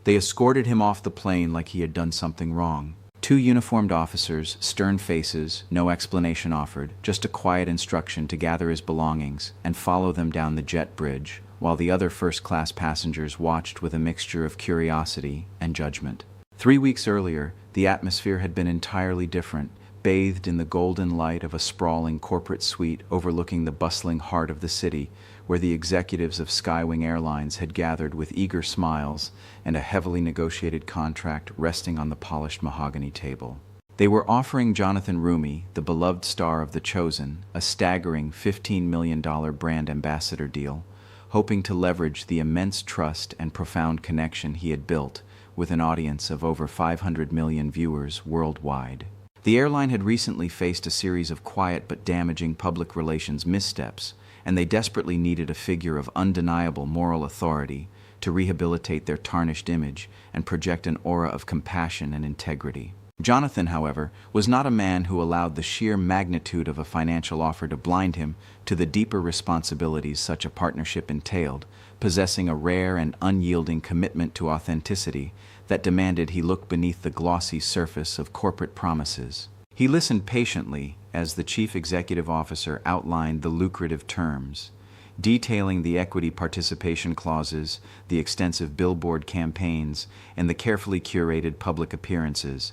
They escorted him off the plane like he had done something wrong. Two uniformed officers, stern faces, no explanation offered, just a quiet instruction to gather his belongings and follow them down the jet bridge, while the other first-class passengers watched with a mixture of curiosity and judgment. 3 weeks earlier, the atmosphere had been entirely different, bathed in the golden light of a sprawling corporate suite overlooking the bustling heart of the city, where the executives of Skywing Airlines had gathered with eager smiles and a heavily negotiated contract resting on the polished mahogany table. They were offering Jonathan Roumie, the beloved star of The Chosen, a staggering $15 million brand ambassador deal, hoping to leverage the immense trust and profound connection he had built with an audience of over 500 million viewers worldwide. The airline had recently faced a series of quiet but damaging public relations missteps, and they desperately needed a figure of undeniable moral authority to rehabilitate their tarnished image and project an aura of compassion and integrity. Jonathan, however, was not a man who allowed the sheer magnitude of a financial offer to blind him to the deeper responsibilities such a partnership entailed, possessing a rare and unyielding commitment to authenticity that demanded he look beneath the glossy surface of corporate promises. He listened patiently as the chief executive officer outlined the lucrative terms, detailing the equity participation clauses, the extensive billboard campaigns, and the carefully curated public appearances.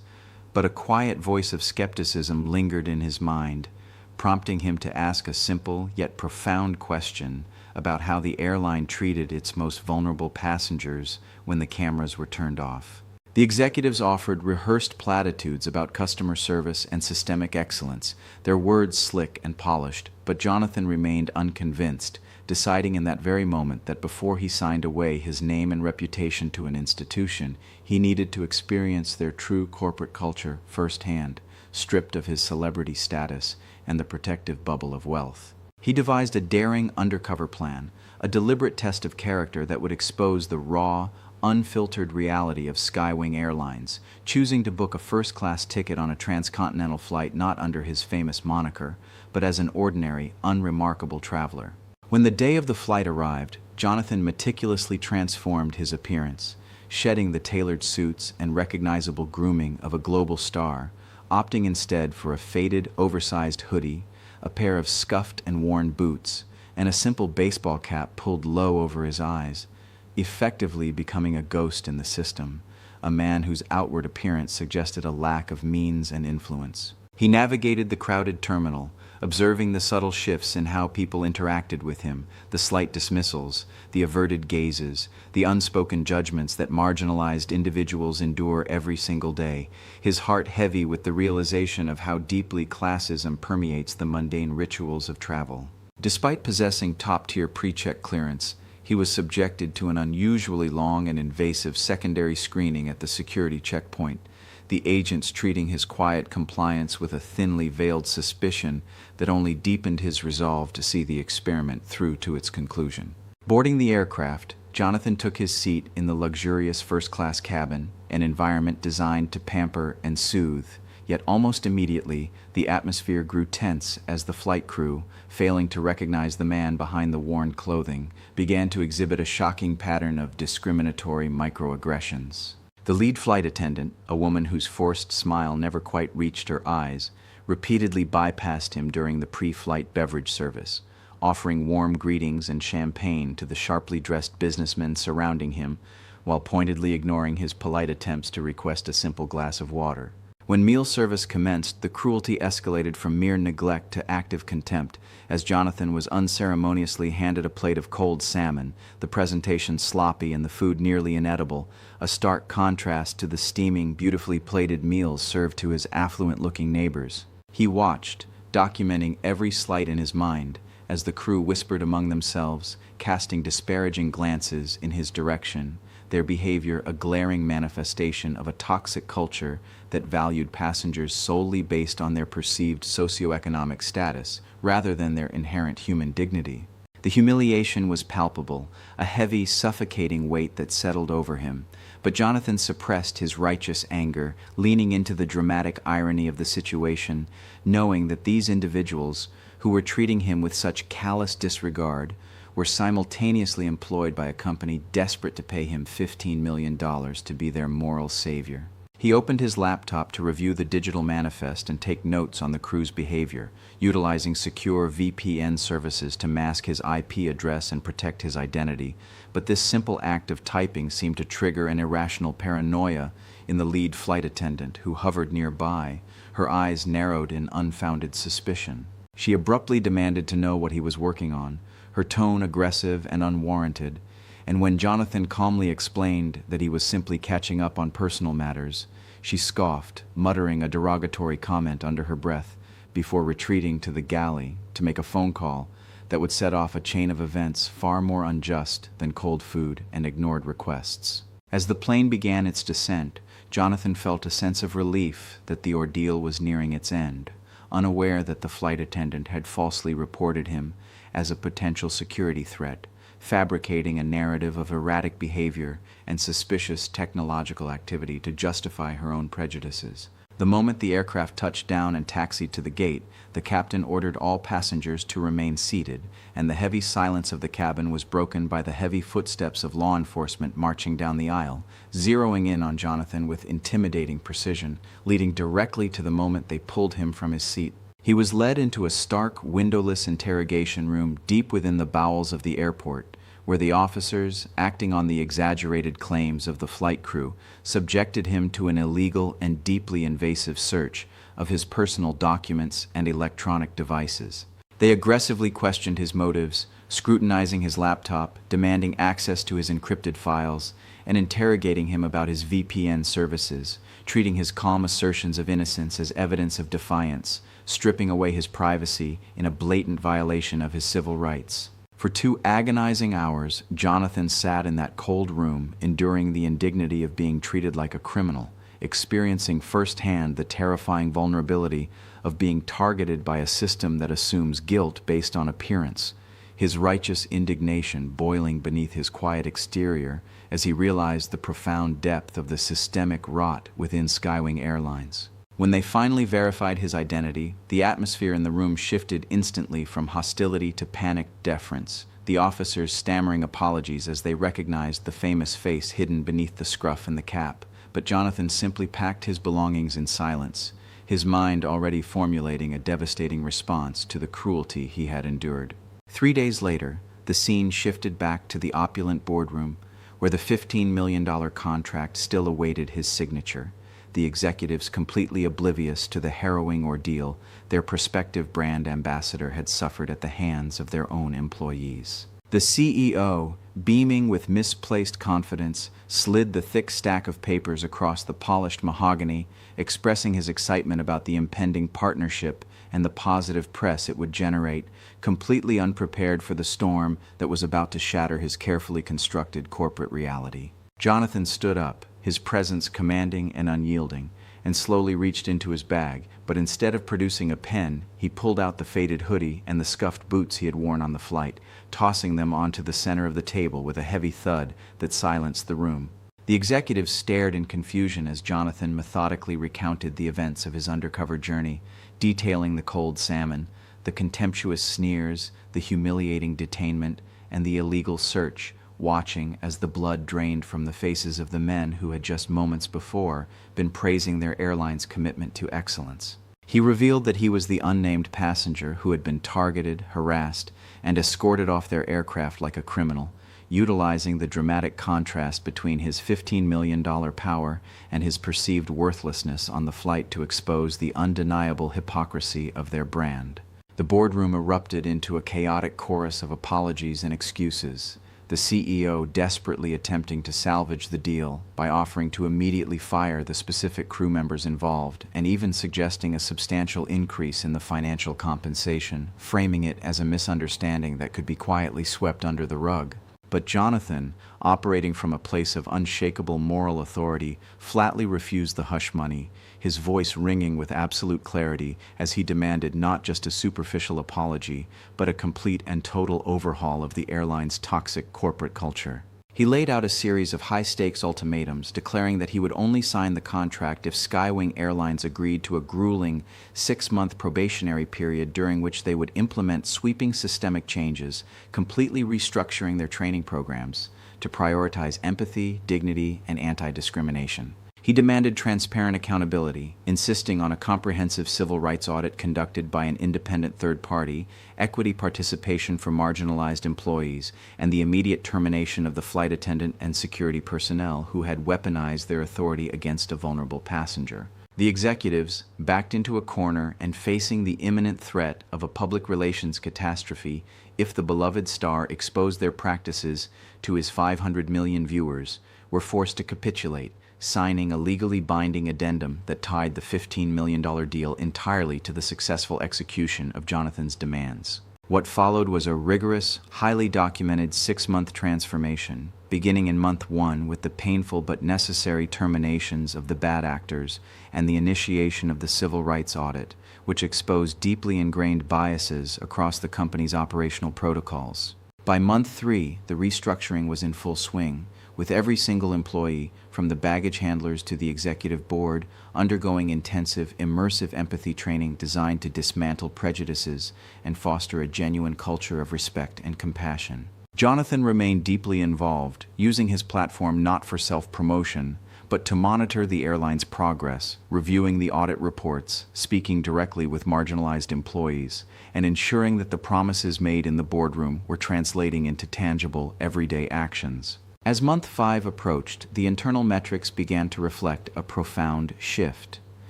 But a quiet voice of skepticism lingered in his mind, prompting him to ask a simple yet profound question about how the airline treated its most vulnerable passengers when the cameras were turned off. The executives offered rehearsed platitudes about customer service and systemic excellence, their words slick and polished, but Jonathan remained unconvinced, deciding in that very moment that before he signed away his name and reputation to an institution, he needed to experience their true corporate culture firsthand, stripped of his celebrity status and the protective bubble of wealth. He devised a daring undercover plan, a deliberate test of character that would expose the raw, unfiltered reality of Skywing Airlines, choosing to book a first-class ticket on a transcontinental flight not under his famous moniker, but as an ordinary, unremarkable traveler. When the day of the flight arrived, Jonathan meticulously transformed his appearance, shedding the tailored suits and recognizable grooming of a global star, opting instead for a faded, oversized hoodie, a pair of scuffed and worn boots, and a simple baseball cap pulled low over his eyes, effectively becoming a ghost in the system, a man whose outward appearance suggested a lack of means and influence. He navigated the crowded terminal, observing the subtle shifts in how people interacted with him, the slight dismissals, the averted gazes, the unspoken judgments that marginalized individuals endure every single day, his heart heavy with the realization of how deeply classism permeates the mundane rituals of travel. Despite possessing top-tier pre-check clearance, he was subjected to an unusually long and invasive secondary screening at the security checkpoint, the agents treating his quiet compliance with a thinly veiled suspicion that only deepened his resolve to see the experiment through to its conclusion. Boarding the aircraft, Jonathan took his seat in the luxurious first-class cabin, an environment designed to pamper and soothe, yet almost immediately the atmosphere grew tense as the flight crew, failing to recognize the man behind the worn clothing, began to exhibit a shocking pattern of discriminatory microaggressions. The lead flight attendant, a woman whose forced smile never quite reached her eyes, repeatedly bypassed him during the pre-flight beverage service, offering warm greetings and champagne to the sharply dressed businessmen surrounding him, while pointedly ignoring his polite attempts to request a simple glass of water. When meal service commenced, the cruelty escalated from mere neglect to active contempt, as Jonathan was unceremoniously handed a plate of cold salmon, the presentation sloppy and the food nearly inedible, a stark contrast to the steaming, beautifully plated meals served to his affluent-looking neighbors. He watched, documenting every slight in his mind, as the crew whispered among themselves, casting disparaging glances in his direction, their behavior a glaring manifestation of a toxic culture that valued passengers solely based on their perceived socioeconomic status, rather than their inherent human dignity. The humiliation was palpable, a heavy, suffocating weight that settled over him, but Jonathan suppressed his righteous anger, leaning into the dramatic irony of the situation, knowing that these individuals, who were treating him with such callous disregard, were simultaneously employed by a company desperate to pay him $15 million to be their moral savior. He opened his laptop to review the digital manifest and take notes on the crew's behavior, utilizing secure VPN services to mask his IP address and protect his identity. But this simple act of typing seemed to trigger an irrational paranoia in the lead flight attendant, who hovered nearby, her eyes narrowed in unfounded suspicion. She abruptly demanded to know what he was working on, her tone aggressive and unwarranted, and when Jonathan calmly explained that he was simply catching up on personal matters, she scoffed, muttering a derogatory comment under her breath before retreating to the galley to make a phone call that would set off a chain of events far more unjust than cold food and ignored requests. As the plane began its descent, Jonathan felt a sense of relief that the ordeal was nearing its end, unaware that the flight attendant had falsely reported him as a potential security threat, fabricating a narrative of erratic behavior and suspicious technological activity to justify her own prejudices. The moment the aircraft touched down and taxied to the gate, the captain ordered all passengers to remain seated, and the heavy silence of the cabin was broken by the heavy footsteps of law enforcement marching down the aisle, zeroing in on Jonathan with intimidating precision, leading directly to the moment they pulled him from his seat. He was led into a stark, windowless interrogation room deep within the bowels of the airport, where the officers, acting on the exaggerated claims of the flight crew, subjected him to an illegal and deeply invasive search of his personal documents and electronic devices. They aggressively questioned his motives, scrutinizing his laptop, demanding access to his encrypted files, and interrogating him about his VPN services, treating his calm assertions of innocence as evidence of defiance, stripping away his privacy in a blatant violation of his civil rights. For 2 agonizing hours, Jonathan sat in that cold room, enduring the indignity of being treated like a criminal, experiencing firsthand the terrifying vulnerability of being targeted by a system that assumes guilt based on appearance, his righteous indignation boiling beneath his quiet exterior as he realized the profound depth of the systemic rot within Skywing Airlines. When they finally verified his identity, the atmosphere in the room shifted instantly from hostility to panicked deference, the officers stammering apologies as they recognized the famous face hidden beneath the scruff and the cap. But Jonathan simply packed his belongings in silence, his mind already formulating a devastating response to the cruelty he had endured. 3 days later, the scene shifted back to the opulent boardroom, where the $15 million contract still awaited his signature. The executives completely oblivious to the harrowing ordeal their prospective brand ambassador had suffered at the hands of their own employees. The CEO, beaming with misplaced confidence, slid the thick stack of papers across the polished mahogany, expressing his excitement about the impending partnership and the positive press it would generate, completely unprepared for the storm that was about to shatter his carefully constructed corporate reality. Jonathan stood up, his presence commanding and unyielding, and slowly reached into his bag, but instead of producing a pen, he pulled out the faded hoodie and the scuffed boots he had worn on the flight, tossing them onto the center of the table with a heavy thud that silenced the room. The executives stared in confusion as Jonathan methodically recounted the events of his undercover journey, detailing the cold salmon, the contemptuous sneers, the humiliating detainment, and the illegal search, watching as the blood drained from the faces of the men who had just moments before been praising their airline's commitment to excellence. He revealed that he was the unnamed passenger who had been targeted, harassed, and escorted off their aircraft like a criminal, utilizing the dramatic contrast between his $15 million power and his perceived worthlessness on the flight to expose the undeniable hypocrisy of their brand. The boardroom erupted into a chaotic chorus of apologies and excuses, the CEO desperately attempting to salvage the deal by offering to immediately fire the specific crew members involved and even suggesting a substantial increase in the financial compensation, framing it as a misunderstanding that could be quietly swept under the rug. But Jonathan, operating from a place of unshakable moral authority, flatly refused the hush money, his voice ringing with absolute clarity as he demanded not just a superficial apology, but a complete and total overhaul of the airline's toxic corporate culture. He laid out a series of high-stakes ultimatums, declaring that he would only sign the contract if Skywing Airlines agreed to a grueling 6-month probationary period during which they would implement sweeping systemic changes, completely restructuring their training programs to prioritize empathy, dignity, and anti-discrimination. He demanded transparent accountability, insisting on a comprehensive civil rights audit conducted by an independent third party, equity participation for marginalized employees, and the immediate termination of the flight attendant and security personnel who had weaponized their authority against a vulnerable passenger. The executives, backed into a corner and facing the imminent threat of a public relations catastrophe if the beloved star exposed their practices to his 500 million viewers, were forced to capitulate, signing a legally binding addendum that tied the $15 million deal entirely to the successful execution of Jonathan's demands. What followed was a rigorous, highly documented 6-month transformation, beginning in month 1 with the painful but necessary terminations of the bad actors and the initiation of the civil rights audit, which exposed deeply ingrained biases across the company's operational protocols. By month 3, the restructuring was in full swing, with every single employee, from the baggage handlers to the executive board, undergoing intensive, immersive empathy training designed to dismantle prejudices and foster a genuine culture of respect and compassion. Jonathan remained deeply involved, using his platform not for self-promotion, but to monitor the airline's progress, reviewing the audit reports, speaking directly with marginalized employees, and ensuring that the promises made in the boardroom were translating into tangible, everyday actions. As month 5 approached, the internal metrics began to reflect a profound shift,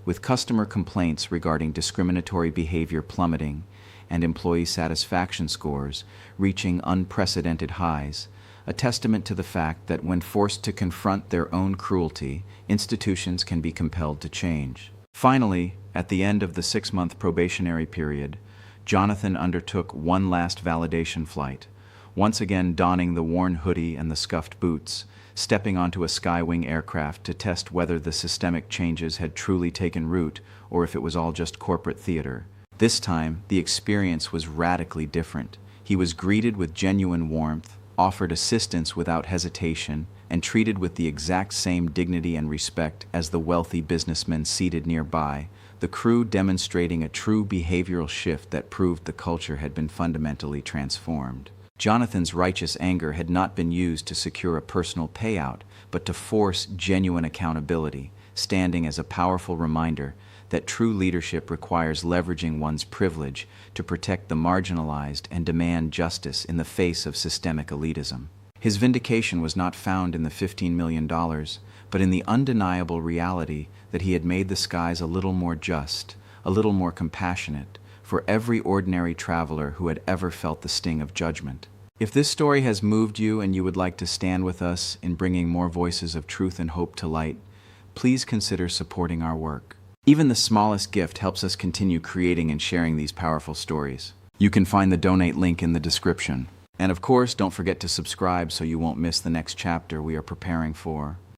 with customer complaints regarding discriminatory behavior plummeting and employee satisfaction scores reaching unprecedented highs, a testament to the fact that when forced to confront their own cruelty, institutions can be compelled to change. Finally, at the end of the 6-month probationary period, Jonathan undertook one last validation flight, once again donning the worn hoodie and the scuffed boots, stepping onto a Skywing aircraft to test whether the systemic changes had truly taken root or if it was all just corporate theater. This time, the experience was radically different. He was greeted with genuine warmth, offered assistance without hesitation, and treated with the exact same dignity and respect as the wealthy businessmen seated nearby, the crew demonstrating a true behavioral shift that proved the culture had been fundamentally transformed. Jonathan's righteous anger had not been used to secure a personal payout, but to force genuine accountability, standing as a powerful reminder that true leadership requires leveraging one's privilege to protect the marginalized and demand justice in the face of systemic elitism. His vindication was not found in the $15 million, but in the undeniable reality that he had made the skies a little more just, a little more compassionate, for every ordinary traveler who had ever felt the sting of judgment. If this story has moved you and you would like to stand with us in bringing more voices of truth and hope to light, please consider supporting our work. Even the smallest gift helps us continue creating and sharing these powerful stories. You can find the donate link in the description. And of course, don't forget to subscribe so you won't miss the next chapter we are preparing for.